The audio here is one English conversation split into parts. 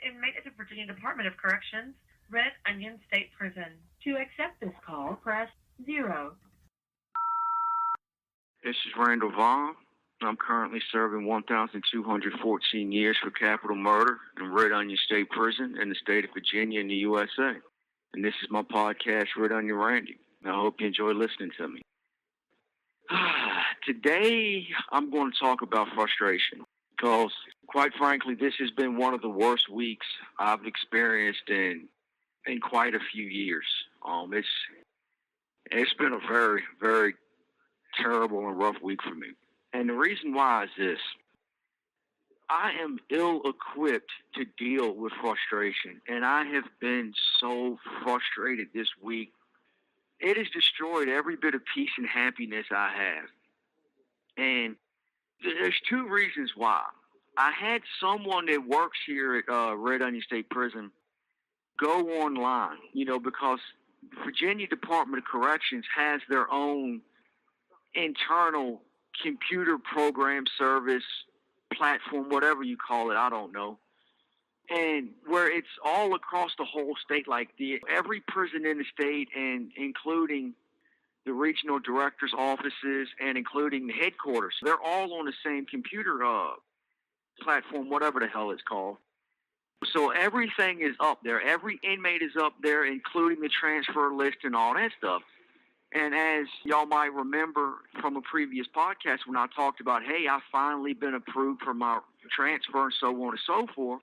inmate at the Virginia Department of Corrections, Red Onion State Prison. To accept this call, press 0. This is Randall Via. I'm currently serving 1,214 years for capital murder in Red Onion State Prison in the state of Virginia in the USA. And this is my podcast, Red Onion Randy. I hope you enjoy listening to me. Today, I'm going to talk about frustration because, quite frankly, this has been one of the worst weeks I've experienced in quite a few years. It's been a very, very terrible and rough week for me. And the reason why is this. I am ill-equipped to deal with frustration, and I have been so frustrated this week. It has destroyed every bit of peace and happiness I have. And there's two reasons why. I had someone that works here at Red Onion State Prison go online, because Virginia Department of Corrections has their own internal computer program service platform, whatever you call it, I don't know. And where it's all across the whole state, like every prison in the state, and including the regional director's offices and including the headquarters, they're all on the same computer platform, whatever the hell it's called. So everything is up there. Every inmate is up there, including the transfer list and all that stuff. And as y'all might remember from a previous podcast when I talked about, hey, I've finally been approved for my transfer and so on and so forth.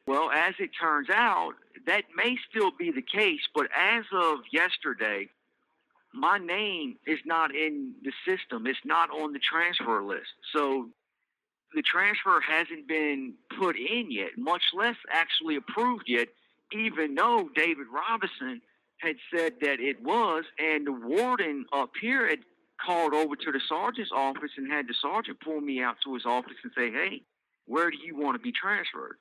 Well, as it turns out, that may still be the case, but as of yesterday, my name is not in the system. It's not on the transfer list. So the transfer hasn't been put in yet, much less actually approved yet, even though David Robinson had said that it was, and the warden up here had called over to the sergeant's office and had the sergeant pull me out to his office and say, hey, where do you want to be transferred?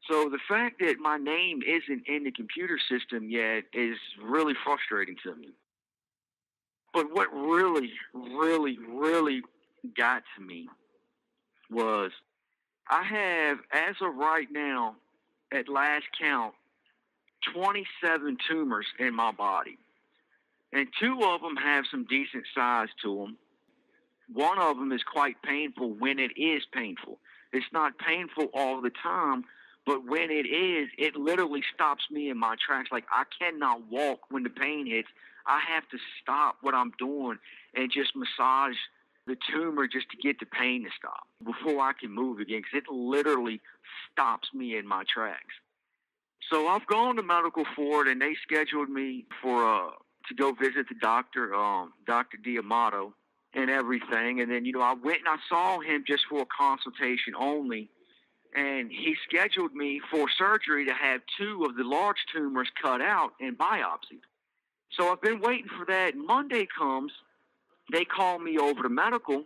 So the fact that my name isn't in the computer system yet is really frustrating to me. But what really, really, really got to me was I have, as of right now, at last count, 27 tumors in my body. And 2 of them have some decent size to them. One of them is quite painful when it is painful. It's not painful all the time, but when it is, it literally stops me in my tracks. Like, I cannot walk when the pain hits. I have to stop what I'm doing and just massage the tumor just to get the pain to stop before I can move again, because it literally stops me in my tracks. So I've gone to medical for it, and they scheduled me for to go visit the doctor, Dr. D'Amato, and everything. And then, I went and I saw him just for a consultation only, and he scheduled me for surgery to have 2 of the large tumors cut out and biopsied. So I've been waiting for that. Monday comes, they call me over to medical,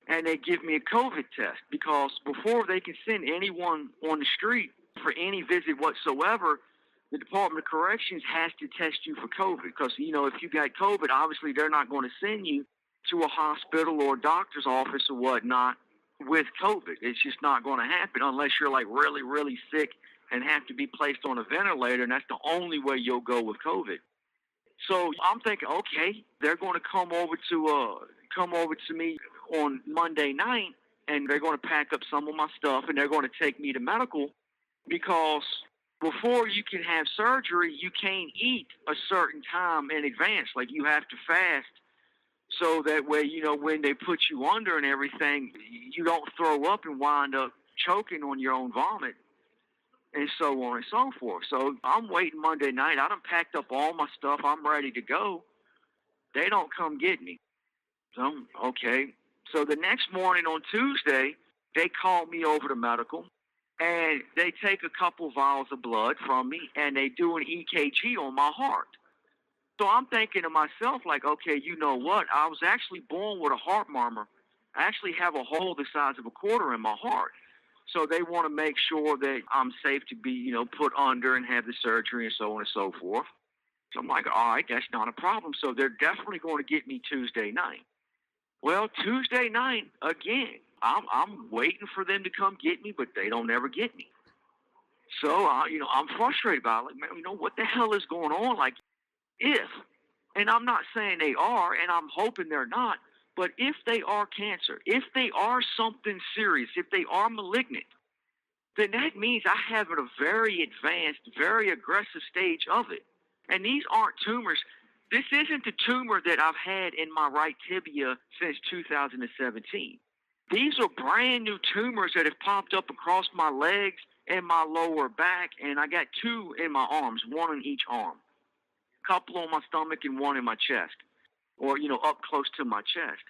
and they give me a COVID test, because before they can send anyone on the street for any visit whatsoever, the Department of Corrections has to test you for COVID. Because, if you got COVID, obviously they're not going to send you to a hospital or a doctor's office or whatnot with COVID. It's just not going to happen unless you're like really, really sick and have to be placed on a ventilator, and that's the only way you'll go with COVID. So I'm thinking, okay, they're going to come over to me on Monday night, and they're going to pack up some of my stuff, and they're going to take me to medical, because before you can have surgery, you can't eat a certain time in advance. Like, you have to fast, so that way, when they put you under and everything, you don't throw up and wind up choking on your own vomit, and so on and so forth. So I'm waiting Monday night. I done packed up all my stuff. I'm ready to go. They don't come get me. So, okay. So the next morning on Tuesday, they call me over to medical, and they take a couple vials of blood from me, and they do an EKG on my heart. So I'm thinking to myself, like, okay, you know what? I was actually born with a heart murmur. I actually have a hole the size of a quarter in my heart. So they want to make sure that I'm safe to be, put under and have the surgery and so on and so forth. So I'm like, all right, that's not a problem. So they're definitely going to get me Tuesday night. Well, Tuesday night, again, I'm waiting for them to come get me, but they don't ever get me. So, I'm frustrated about it. Like, man, what the hell is going on? Like, if, and I'm not saying they are, and I'm hoping they're not, but if they are cancer, if they are something serious, if they are malignant, then that means I have a very advanced, very aggressive stage of it. And these aren't tumors. This isn't the tumor that I've had in my right tibia since 2017. These are brand new tumors that have popped up across my legs and my lower back, and I got two in my arms, one in each arm. A couple on my stomach and one in my chest, or, up close to my chest.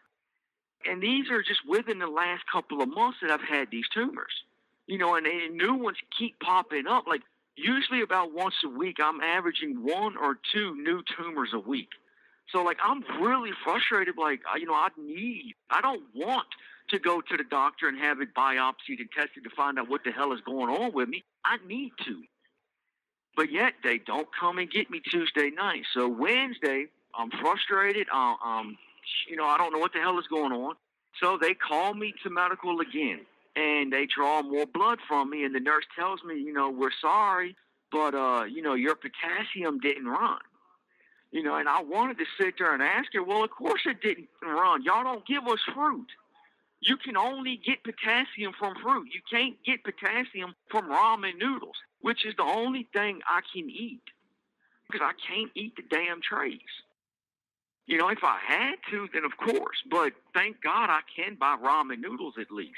And these are just within the last couple of months that I've had these tumors. And new ones keep popping up. Like, usually about once a week, I'm averaging one or two new tumors a week. So, like, I'm really frustrated. Like, I don't want to go to the doctor and have it biopsied and tested to find out what the hell is going on with me. I need to. But yet, they don't come and get me Tuesday night. So, Wednesday, I'm frustrated. I don't know what the hell is going on. So, they call me to medical again. And they draw more blood from me, and the nurse tells me, we're sorry, but, your potassium didn't run. And I wanted to sit there and ask her, well, of course it didn't run. Y'all don't give us fruit. You can only get potassium from fruit. You can't get potassium from ramen noodles, which is the only thing I can eat, because I can't eat the damn trays. If I had to, then of course, but thank God I can buy ramen noodles at least.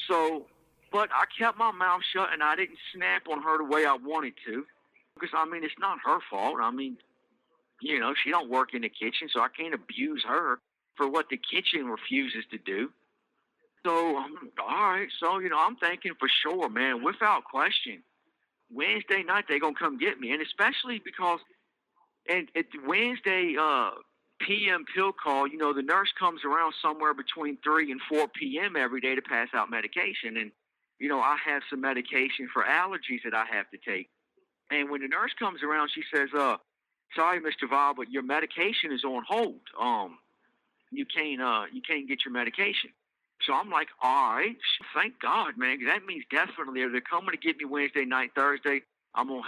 So, but I kept my mouth shut and I didn't snap on her the way I wanted to, because it's not her fault. She don't work in the kitchen, so I can't abuse her for what the kitchen refuses to do. So, all right. So, I'm thinking for sure, man, without question, Wednesday night they're gonna come get me, and especially because, and at the Wednesday p.m. pill call, the nurse comes around somewhere between 3 and 4 p.m. every day to pass out medication. And, I have some medication for allergies that I have to take. And when the nurse comes around, she says, sorry, Mr. Via, but your medication is on hold. You can't get your medication. So I'm like, all right, thank God, man. That means definitely if they're coming to get me Wednesday night, Thursday, I'm gonna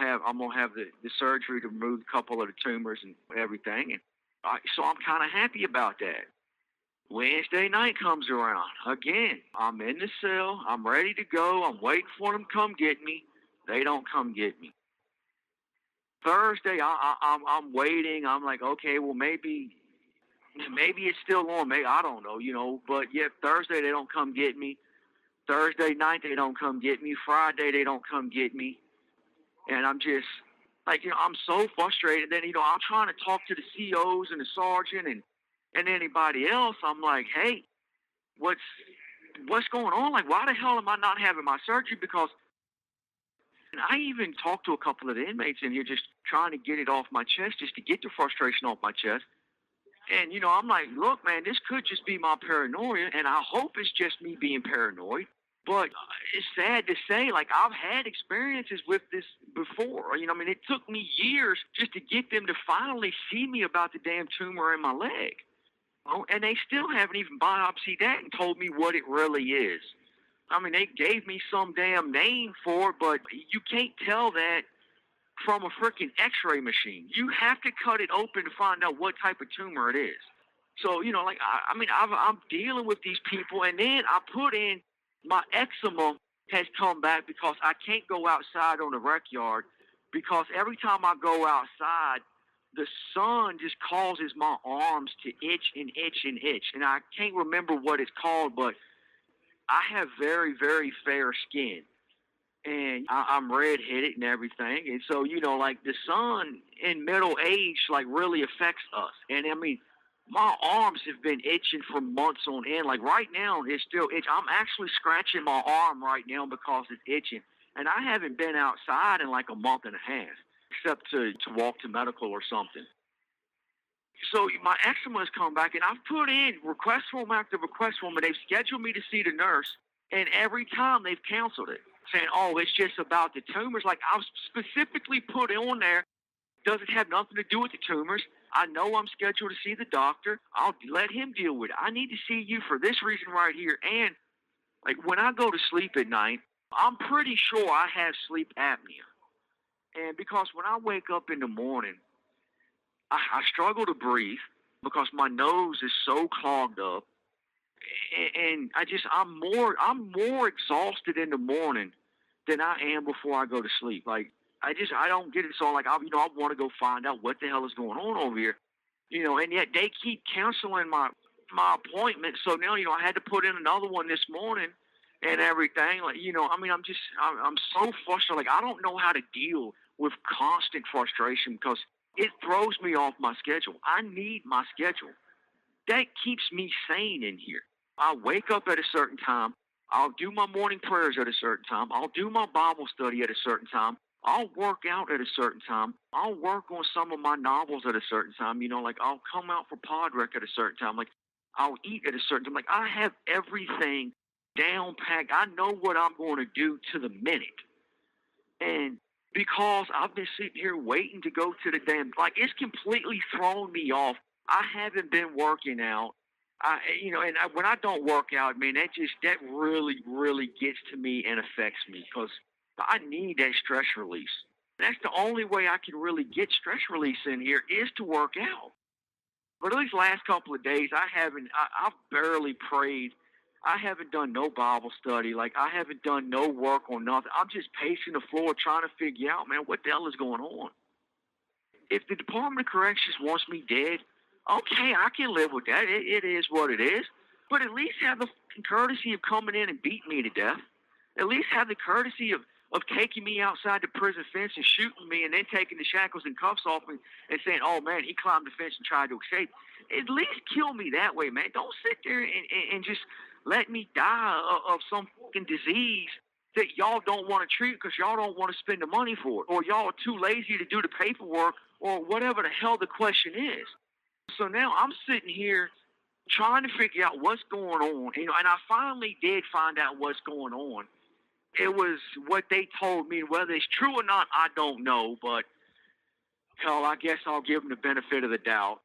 have the surgery to remove a couple of the tumors and everything. And so I'm kind of happy about that. Wednesday night comes around. Again, I'm in the cell. I'm ready to go. I'm waiting for them to come get me. They don't come get me. Thursday, I'm waiting. I'm like, okay, well, maybe it's still on. Maybe, I don't know, But, yeah, Thursday, they don't come get me. Thursday night, they don't come get me. Friday, they don't come get me. And I'm just, like, I'm so frustrated. Then, I'm trying to talk to the COs and the sergeant and anybody else. I'm like, hey, what's going on? Like, why the hell am I not having my surgery? Because I even talked to a couple of the inmates in here just trying to get it off my chest, just to get the frustration off my chest. And, I'm like, look, man, this could just be my paranoia, and I hope it's just me being paranoid. But it's sad to say, like, I've had experiences with this before. It took me years just to get them to finally see me about the damn tumor in my leg. And they still haven't even biopsied that and told me what it really is. They gave me some damn name for it, but you can't tell that from a freaking x-ray machine. You have to cut it open to find out what type of tumor it is. So, I'm dealing with these people, and then I put in my eczema has come back because I can't go outside on the rec yard, because every time I go outside, the sun just causes my arms to itch and itch and itch. And I can't remember what it's called, but I have very, very fair skin. And I'm red-headed and everything. And so, like, the sun in middle age, like, really affects us. And, my arms have been itching for months on end. Like, right now, it's still itching. I'm actually scratching my arm right now because it's itching. And I haven't been outside in, like, a month and a half, except to walk to medical or something. So my eczema has come back, and I've put in request form after request form, and they've scheduled me to see the nurse, and every time they've canceled it, saying, oh, it's just about the tumors. Like, I've specifically put on there, doesn't have nothing to do with the tumors. I know I'm scheduled to see the doctor. I'll let him deal with it. I need to see you for this reason right here. And, like, when I go to sleep at night, I'm pretty sure I have sleep apnea. And because when I wake up in the morning, I struggle to breathe because my nose is so clogged up, and I'm more exhausted in the morning than I am before I go to sleep. Like, I don't get it. So like, I want to go find out what the hell is going on over here, and yet they keep canceling my appointment. So now, I had to put in another one this morning and everything. Like, I'm so frustrated. Like, I don't know how to deal with constant frustration because it throws me off my schedule. I need my schedule. That keeps me sane in here. I wake up at a certain time. I'll do my morning prayers at a certain time. I'll do my Bible study at a certain time. I'll work out at a certain time. I'll work on some of my novels at a certain time. Like, I'll come out for pod rec at a certain time. Like, I'll eat at a certain time. Like, I have everything down packed. I know what I'm going to do to the minute. And because I've been sitting here waiting to go to the damn, like, it's completely thrown me off. I haven't been working out. When I don't work out, man, that really, really gets to me and affects me because I need that stress release. That's the only way I can really get stress release in here is to work out. But at least last couple of days, I've barely prayed. I haven't done no Bible study. Like, I haven't done no work on nothing. I'm just pacing the floor trying to figure out, man, what the hell is going on? If the Department of Corrections wants me dead, okay, I can live with that. It is what it is. But at least have the courtesy of coming in and beating me to death. At least have the courtesy of taking me outside the prison fence and shooting me and then taking the shackles and cuffs off me and saying, oh, man, he climbed the fence and tried to escape. At least kill me that way, man. Don't sit there and just let me die of some fucking disease that y'all don't want to treat because y'all don't want to spend the money for it, or y'all are too lazy to do the paperwork, or whatever the hell the question is. So now I'm sitting here trying to figure out what's going on, and I finally did find out what's going on. It was what they told me. Whether it's true or not, I don't know, but hell, I guess I'll give them the benefit of the doubt.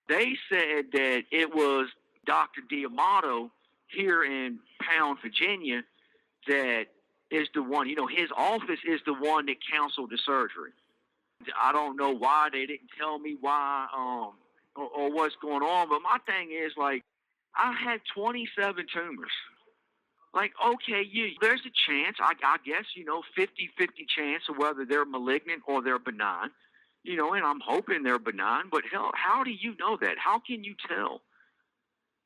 They said that it was Dr. D'Amato here in Pound, Virginia, that is the one, his office is the one that canceled the surgery. I don't know why they didn't tell me why, or what's going on, but my thing is, like, I had 27 tumors. Like, okay, there's a chance, I guess, 50-50 chance of whether they're malignant or they're benign, and I'm hoping they're benign, but hell, how do you know that? How can you tell?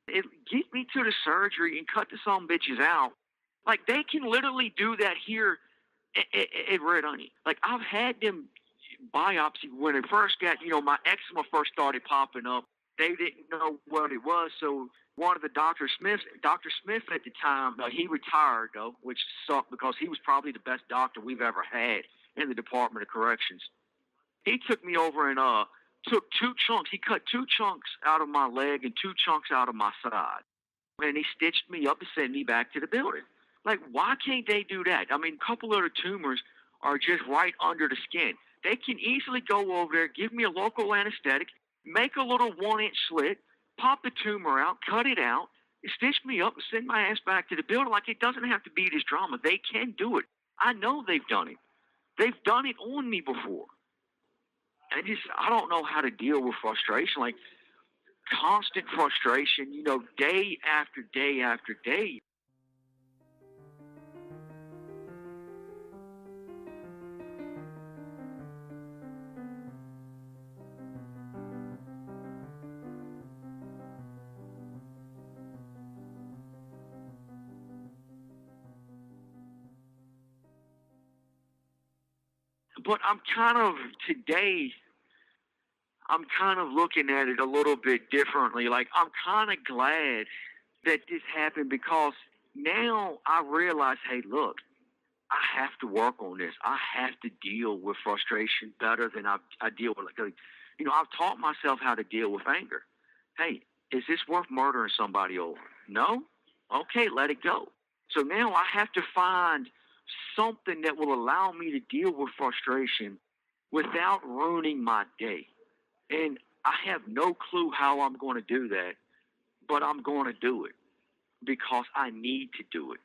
Get me to the surgery and cut the some bitches out. Like, they can literally do that here at Red Onion. Like, I've had them biopsy when it first got, my eczema first started popping up. They didn't know what it was, so one of the Dr. Smith at the time, he retired, though, which sucked because he was probably the best doctor we've ever had in the Department of Corrections. He took me over and took 2 chunks. He cut 2 chunks out of my leg and 2 chunks out of my side. And he stitched me up and sent me back to the building. Like, why can't they do that? I mean, a couple of the tumors are just right under the skin. They can easily go over there, give me a local anesthetic, make a little 1-inch slit, pop the tumor out, cut it out, stitch me up, and send my ass back to the building. Like, it doesn't have to be this drama. They can do it. I know they've done it. They've done it on me before. I don't know how to deal with frustration, like constant frustration, day after day after day. But I'm kind of looking at it a little bit differently. Like, I'm kind of glad that this happened because now I realize, hey, look, I have to work on this. I have to deal with frustration better than I deal with. Like, I've taught myself how to deal with anger. Hey, is this worth murdering somebody over? No? Okay, let it go. So now I have to find something that will allow me to deal with frustration without ruining my day. And I have no clue how I'm going to do that, but I'm going to do it because I need to do it.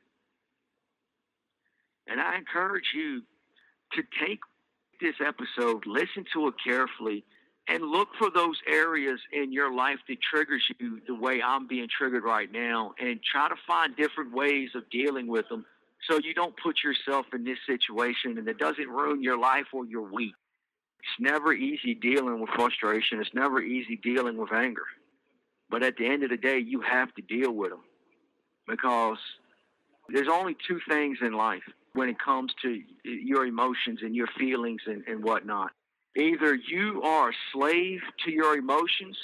And I encourage you to take this episode, listen to it carefully, and look for those areas in your life that triggers you the way I'm being triggered right now, and try to find different ways of dealing with them so you don't put yourself in this situation and it doesn't ruin your life or your week. It's never easy dealing with frustration. It's never easy dealing with anger. But at the end of the day, you have to deal with them, because there's only two things in life when it comes to your emotions and your feelings and whatnot. Either you are a slave to your emotions,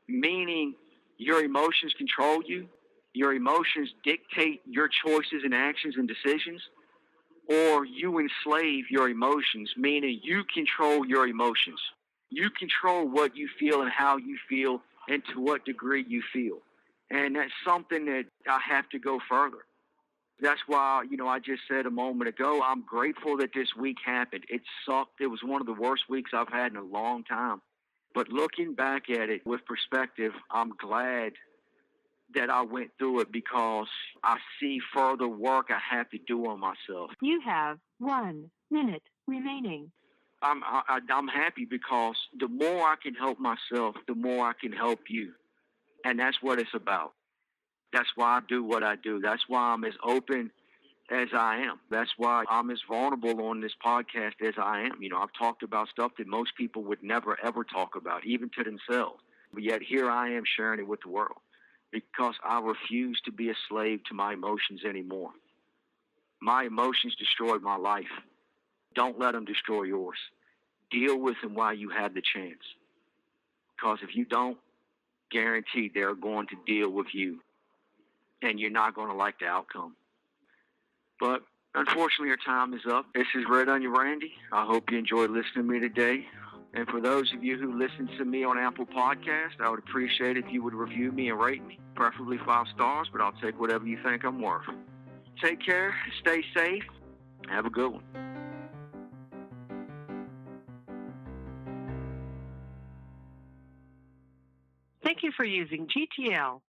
meaning your emotions control you, your emotions dictate your choices and actions and decisions, or you enslave your emotions, meaning you control your emotions. You control what you feel and how you feel and to what degree you feel. And that's something that I have to go further. That's why, I just said a moment ago, I'm grateful that this week happened. It sucked. It was one of the worst weeks I've had in a long time. But looking back at it with perspective, I'm glad that I went through it, because I see further work I have to do on myself. You have 1 minute remaining. I'm happy because the more I can help myself, the more I can help you. And that's what it's about. That's why I do what I do. That's why I'm as open as I am. That's why I'm as vulnerable on this podcast as I am. I've talked about stuff that most people would never, ever talk about, even to themselves. But yet here I am sharing it with the world, because I refuse to be a slave to my emotions anymore. My emotions destroyed my life. Don't let them destroy yours. Deal with them while you have the chance. Because if you don't, guaranteed they're going to deal with you. And you're not going to like the outcome. But unfortunately, our time is up. This is Red Onion Randy. I hope you enjoyed listening to me today. And for those of you who listen to me on Apple Podcast, I would appreciate it if you would review me and rate me, preferably 5 stars, but I'll take whatever you think I'm worth. Take care, stay safe, have a good one. Thank you for using GTL.